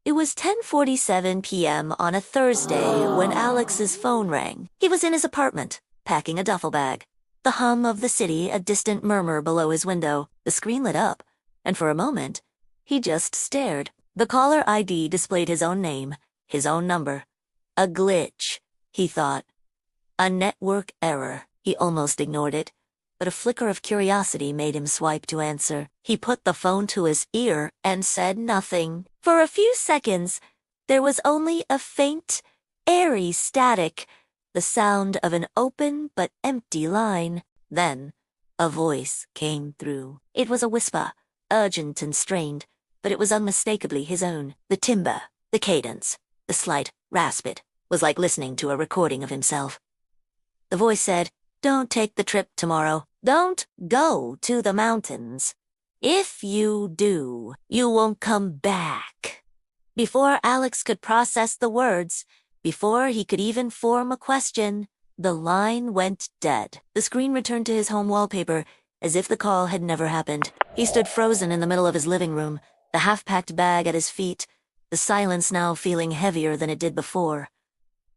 It was 10:47 p.m. on a Thursday when Alex's phone rang. He was in his apartment, packing a duffel bag. The hum of the city, a distant murmur below his window. The screen lit up, and for a moment, he just stared. The caller ID displayed his own name, his own number. A glitch, he thought. A network error. He almost ignored it, but a flicker of curiosity made him swipe to answer. He put the phone to his ear and said nothing. For a few seconds, there was only a faint, airy static, the sound of an open but empty line. Then, a voice came through. It was a whisper, urgent and strained, but it was unmistakably his own. The timbre, the cadence, the slight rasp it was like listening to a recording of himself. The voice said, "Don't take the trip tomorrow. Don't go to the mountains. If you do, you won't come back." Before Alex could process the words, before he could even form a question, the line went dead. The screen returned to his home wallpaper, as if the call had never happened. He stood frozen in the middle of his living room, the half-packed bag at his feet, the silence now feeling heavier than it did before.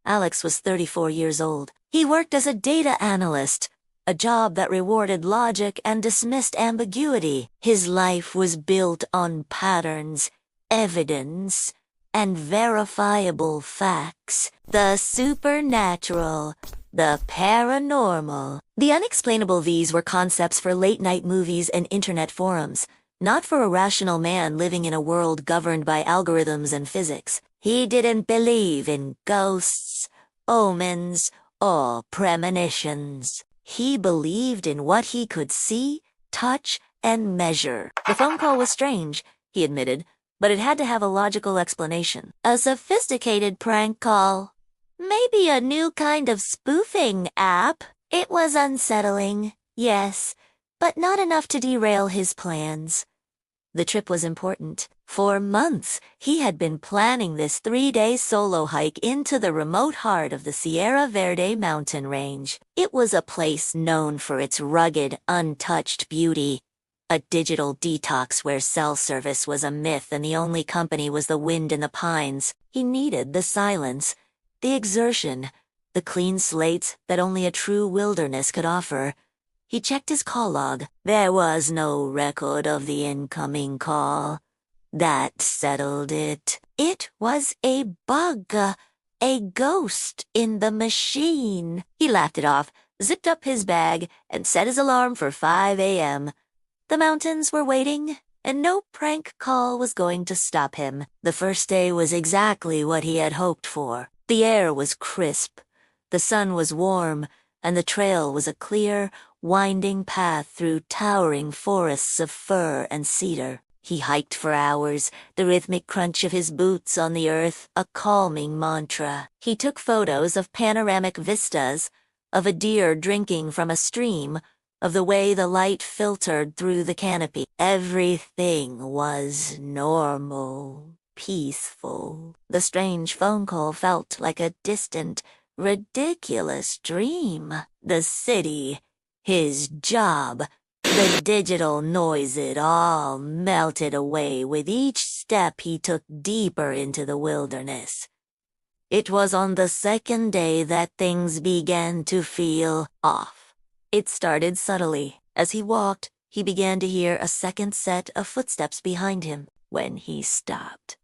Alex was 34 years old. He worked as a data analyst, a job that rewarded logic and dismissed ambiguity. His life was built on patterns, evidence, and verifiable facts. The supernatural, the paranormal. The unexplainable, these were concepts for late-night movies and internet forums, not for a rational man living in a world governed by algorithms and physics. He didn't believe in ghosts, omens, or premonitions. He believed in what he could see, touch, and measure. The phone call was strange, he admitted, but it had to have a logical explanation. A sophisticated prank call. Maybe a new kind of spoofing app. It was unsettling, yes, but not enough to derail his plans. The trip was important. For months, he had been planning this 3-day solo hike into the remote heart of the Sierra Verde mountain range. It was a place known for its rugged, untouched beauty. A digital detox where cell service was a myth and the only company was the wind in the pines. He needed the silence, the exertion, the clean slates that only a true wilderness could offer. He checked his call log. There was no record of the incoming call. That settled it. It was a bug, a ghost in the machine. He laughed it off, zipped up his bag, and set his alarm for 5 a.m. The mountains were waiting, and no prank call was going to stop him. The first day was exactly what he had hoped for. The air was crisp, the sun was warm, and the trail was a clear, winding path through towering forests of fir and cedar. He hiked for hours, the rhythmic crunch of his boots on the earth a calming mantra. He took photos of panoramic vistas, of a deer drinking from a stream, of the way the light filtered through the canopy. Everything was normal, peaceful. The strange phone call felt like a distant, ridiculous dream. The city, his job, the digital noise, it all melted away with each step he took deeper into the wilderness. It was on the second day that things began to feel off. It started subtly. As he walked, he began to hear a second set of footsteps behind him. When he stopped,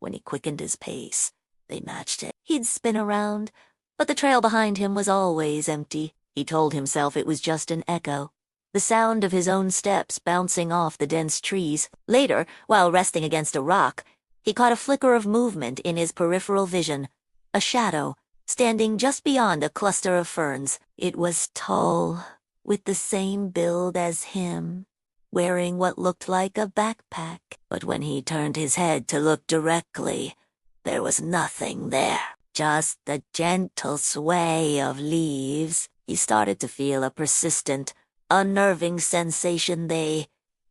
when he quickened his pace, they matched it. He'd spin around, but the trail behind him was always empty. He told himself it was just an echo. the sound of his own steps bouncing off the dense trees. Later, while resting against a rock, he caught a flicker of movement in his peripheral vision, a shadow, standing just beyond a cluster of ferns. It was tall, with the same build as him, wearing what looked like a backpack. But when he turned his head to look directly, there was nothing there, just the gentle sway of leaves. He started to feel a persistent, unnerving sensation, the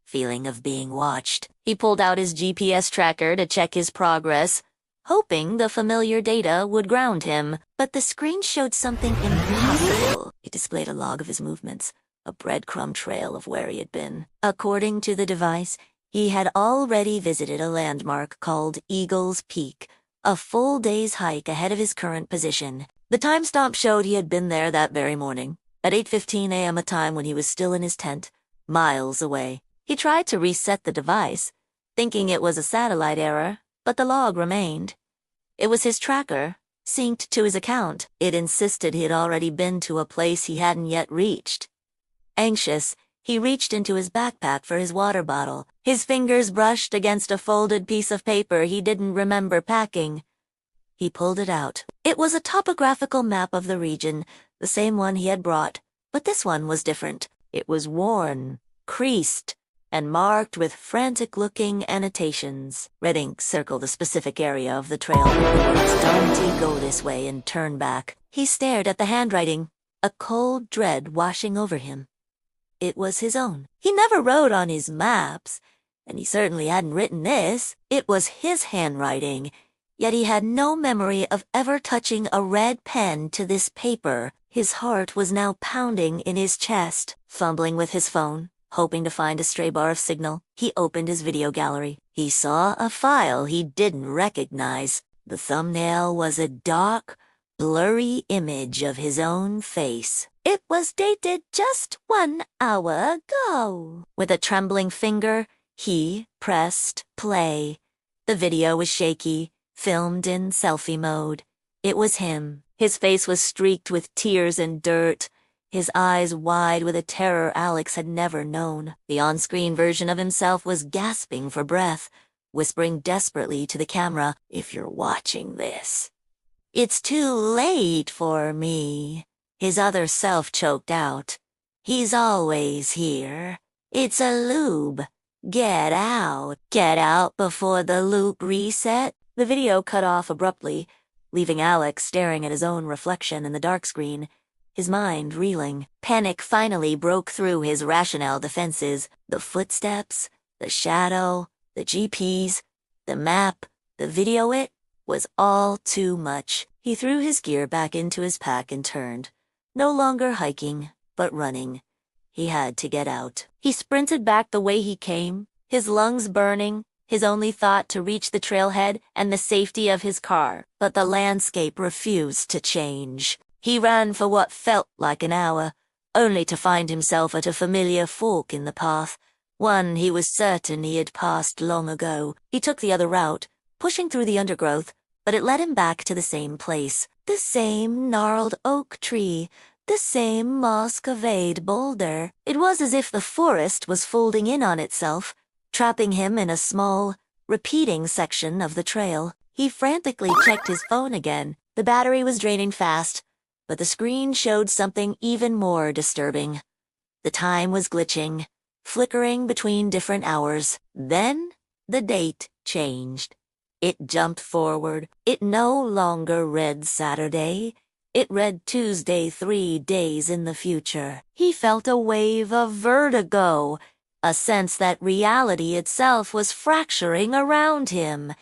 feeling of being watched. He pulled out his GPS tracker to check his progress, hoping the familiar data would ground him. But the screen showed something impossible. It displayed a log of his movements, a breadcrumb trail of where he had been. According to the device, he had already visited a landmark called Eagle's Peak, a full day's hike ahead of his current position. The timestamp showed he had been there that very morning, at 8:15 a.m., a time when he was still in his tent, miles away. He tried to reset the device, thinking it was a satellite error, but the log remained. It was his tracker, synced to his account. It insisted he had already been to a place he hadn't yet reached. Anxious, he reached into his backpack for his water bottle. His fingers brushed against a folded piece of paper he didn't remember packing. He pulled it out. It was a topographical map of the region, the same one he had brought, but this one was different. It was worn, creased, and marked with frantic-looking annotations. Red ink circled a specific area of the trail. Don't he go this way and turn back? He stared at the handwriting, a cold dread washing over him. It was his own. He never wrote on his maps, and he certainly hadn't written this. It was his handwriting, yet he had no memory of ever touching a red pen to this paper. His heart was now pounding in his chest. Fumbling with his phone, hoping to find a stray bar of signal, he opened his video gallery. He saw a file he didn't recognize. The thumbnail was a dark, blurry image of his own face. It was dated just 1 hour ago. With a trembling finger, he pressed play. The video was shaky, filmed in selfie mode. It was him. His face was streaked with tears and dirt, his eyes wide with a terror Alex had never known. The on-screen version of himself was gasping for breath, whispering desperately to the camera, "If you're watching this, it's too late for me." His other self choked out, "He's always here. It's a lube. Get out. Get out before the loop reset." The video cut off abruptly, leaving Alex staring at his own reflection in the dark screen, his mind reeling. Panic finally broke through his rationale defenses. The footsteps, the shadow, the GPS, the map, the video, it was all too much. He threw his gear back into his pack and turned. No longer hiking, but running. He had to get out. He sprinted back the way he came, his lungs burning, his only thought to reach the trailhead and the safety of his car. But the landscape refused to change. He ran for what felt like an hour, only to find himself at a familiar fork in the path, one he was certain he had passed long ago. He took the other route, pushing through the undergrowth, but it led him back to the same place. The same gnarled oak tree, the same moss-covered boulder. It was as if the forest was folding in on itself, trapping him in a small, repeating section of the trail. He frantically checked his phone again. The battery was draining fast, but the screen showed something even more disturbing. The time was glitching, flickering between different hours. Then the date changed. It jumped forward. It no longer read Saturday. It read Tuesday 3 days in the future. He felt a wave of vertigo, a sense that reality itself was fracturing around him.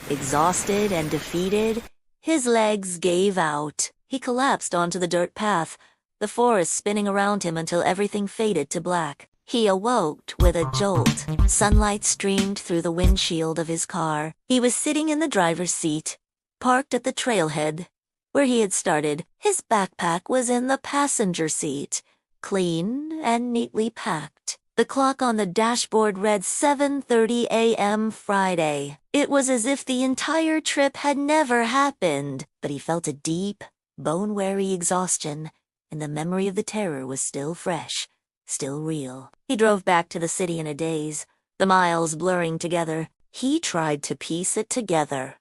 Exhausted and defeated, his legs gave out. He collapsed onto the dirt path, the forest spinning around him until everything faded to black. He awoke with a jolt. Sunlight streamed through the windshield of his car. He was sitting in the driver's seat, parked at the trailhead, where he had started. His backpack was in the passenger seat, clean and neatly packed. The clock on the dashboard read 7:30 a.m. Friday. It was as if the entire trip had never happened, but he felt a deep, bone-weary exhaustion, and the memory of the terror was still fresh. still real. He drove back to the city in a daze, the miles blurring together. He tried to piece it together.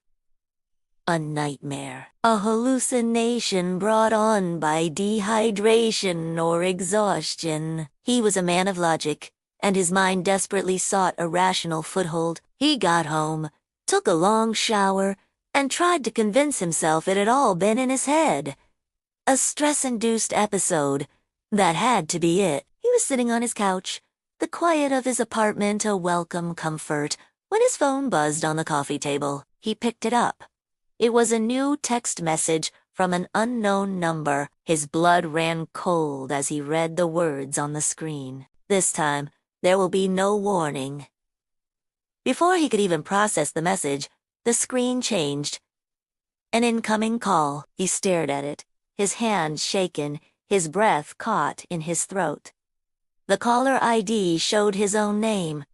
A nightmare. A hallucination brought on by dehydration or exhaustion. He was a man of logic, and his mind desperately sought a rational foothold. He got home, took a long shower, and tried to convince himself it had all been in his head. A stress-induced episode. That had to be it. He was sitting on his couch, the quiet of his apartment a welcome comfort, when his phone buzzed on the coffee table. He picked it up. It was a new text message from an unknown number. His blood ran cold as he read the words on the screen. This time, there will be no warning. Before he could even process the message, the screen changed. An incoming call. He stared at it, his hand shaken, his breath caught in his throat. The caller ID showed his own name,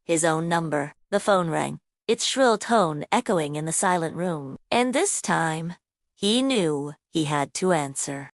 his own number. The phone rang, its shrill tone echoing in the silent room. And this time, he knew he had to answer.